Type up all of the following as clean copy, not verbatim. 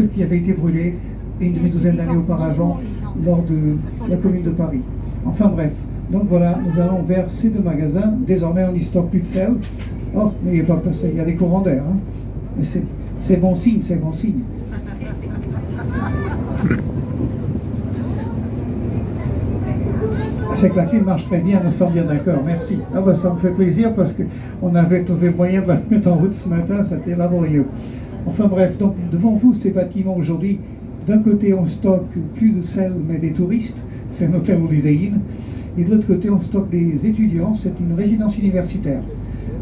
ceux qui avaient été brûlés une demi-douzaine d'années auparavant lors de la commune de Paris. Enfin bref, donc voilà, nous allons vers ces deux magasins. Désormais, on n'y stocke plus de sel. Oh, mais il n'y a pas peur, il y a des courants d'air. Hein. Mais c'est bon signe, c'est bon signe. C'est que la clim marche très bien, nous sommes bien d'accord, merci. Ah ben ça me fait plaisir parce qu'on avait trouvé moyen de la mettre en route ce matin, c'était laborieux. Enfin bref, donc devant vous, ces bâtiments aujourd'hui, d'un côté on stocke plus de sel mais des touristes, c'est un hôtel Holiday Inn, et de l'autre côté on stocke des étudiants, c'est une résidence universitaire.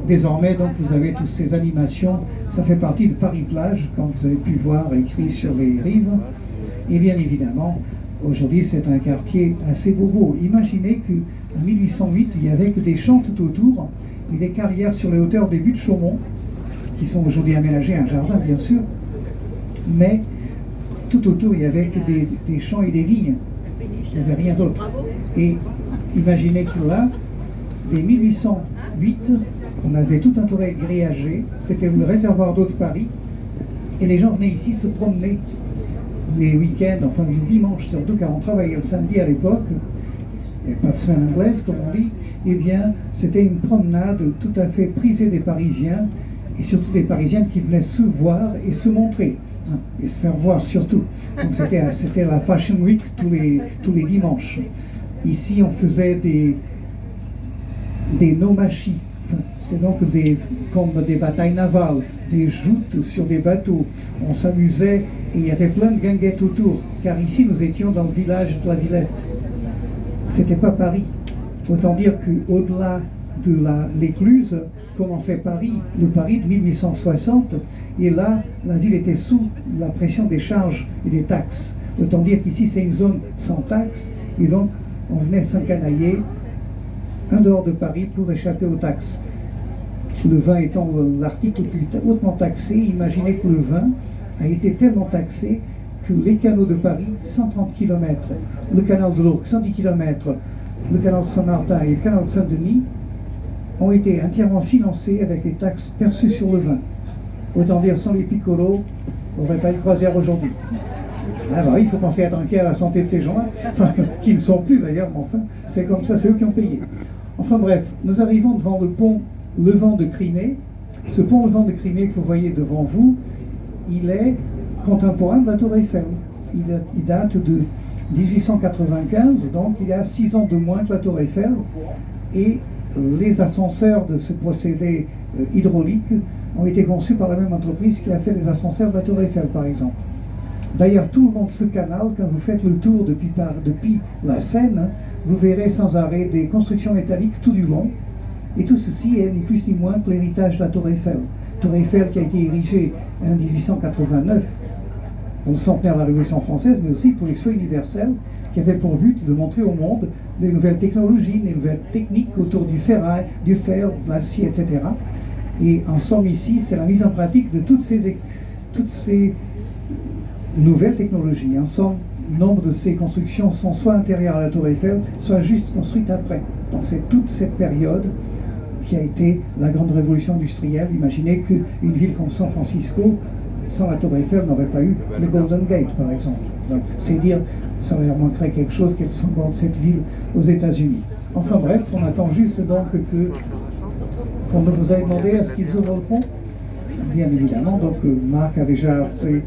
Désormais, donc, vous avez toutes ces animations, ça fait partie de Paris-Plage, comme vous avez pu voir écrit sur les rives, et bien évidemment, aujourd'hui, c'est un quartier assez bobo. Imaginez qu'en 1808, il n'y avait que des champs tout autour et des carrières sur les hauteurs des buttes de Chaumont, qui sont aujourd'hui aménagées un jardin, bien sûr, mais tout autour, il n'y avait que des champs et des vignes. Il n'y avait rien d'autre. Et imaginez que là, dès 1808, on avait tout un tour grillagé, c'était le réservoir d'eau de Paris, et les gens venaient ici se promener les week-ends, enfin le dimanche surtout, car on travaillait le samedi à l'époque, et pas de semaine anglaise comme on dit, eh bien c'était une promenade tout à fait prisée des Parisiens, et surtout des Parisiennes qui venaient se voir et se montrer, hein, et se faire voir surtout. Donc c'était la Fashion Week tous les dimanches. Ici on faisait des nomachis. C'est donc comme des batailles navales, des joutes sur des bateaux. On s'amusait et il y avait plein de guinguettes autour, car ici nous étions dans le village de la Villette. C'était pas Paris. Autant dire qu'au-delà de l'Écluse commençait Paris, le Paris de 1860, et là la ville était sous la pression des charges et des taxes. Autant dire qu'ici c'est une zone sans taxes, et donc on venait s'encanailler en dehors de Paris pour échapper aux taxes. Le vin étant l'article le plus hautement taxé, imaginez que le vin a été tellement taxé que les canaux de Paris, 130 km, le canal de l'Ourcq, 110 km, le canal de Saint-Martin et le canal de Saint-Denis ont été entièrement financés avec les taxes perçues sur le vin. Autant dire, sans les piccolos, on n'aurait pas eu de croisière aujourd'hui. Ah bah, il faut penser à trinquer à la santé de ces gens-là, enfin, qui ne sont plus d'ailleurs, mais enfin, c'est comme ça, c'est eux qui ont payé. Enfin bref, nous arrivons devant le pont Levant de Crimée. Ce pont Levant de Crimée que vous voyez devant vous, il est contemporain de la Tour Eiffel. Il date de 1895, donc il y a 6 ans de moins que la Tour Eiffel. Et les ascenseurs de ce procédé hydraulique ont été conçus par la même entreprise qui a fait les ascenseurs de la Tour Eiffel, par exemple. D'ailleurs, tout le long de ce canal, quand vous faites le tour depuis la Seine, vous verrez sans arrêt des constructions métalliques tout du long. Et tout ceci est ni plus ni moins que l'héritage de la Tour Eiffel. Tour Eiffel qui a été érigée en 1889 pour le centenaire de la Révolution française, mais aussi pour l'Expo universelle, qui avait pour but de montrer au monde les nouvelles technologies, les nouvelles techniques autour du ferraille, du fer, de l'acier, etc. Et en somme ici, c'est la mise en pratique de toutes ces nouvelles technologies. En somme, nombre de ces constructions sont soit intérieures à la Tour Eiffel, soit juste construites après. Donc c'est toute cette période qui a été la grande révolution industrielle. Imaginez qu'une ville comme San Francisco, sans la Tour Eiffel, n'aurait pas eu le Golden Gate, par exemple. Donc c'est dire, ça leur manquerait quelque chose qu'elle s'emborde cette ville aux États-Unis. Enfin bref, on attend juste donc qu'on vous a demandé est-ce qu'ils ouvrent le pont. Bien évidemment, donc Marc a déjà fait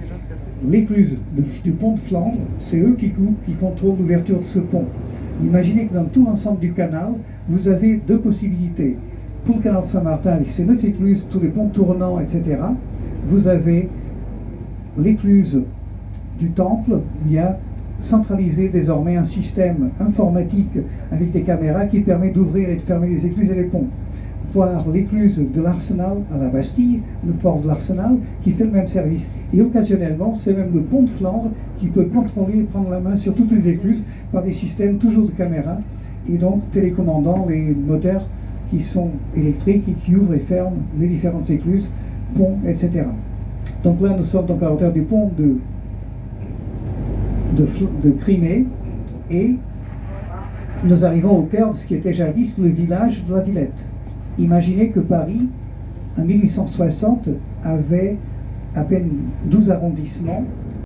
l'écluse du pont de Flandre, c'est eux qui contrôlent l'ouverture de ce pont. Imaginez que dans tout l'ensemble du canal, vous avez deux possibilités. Pour le canal Saint-Martin, avec ses 9 écluses, tous les ponts tournants, etc., vous avez l'écluse du Temple, où il y a centralisé désormais un système informatique avec des caméras qui permet d'ouvrir et de fermer les écluses et les ponts. Voir l'écluse de l'Arsenal à la Bastille, le port de l'Arsenal, qui fait le même service. Et occasionnellement, c'est même le pont de Flandre qui peut contrôler et prendre la main sur toutes les écluses par des systèmes toujours de caméras et donc télécommandant les moteurs qui sont électriques et qui ouvrent et ferment les différentes écluses, ponts, etc. Donc là, nous sommes donc à la hauteur du pont de Crimée et nous arrivons au cœur de ce qui était jadis le village de la Villette. Imaginez que Paris, en 1860, avait à peine 12 arrondissements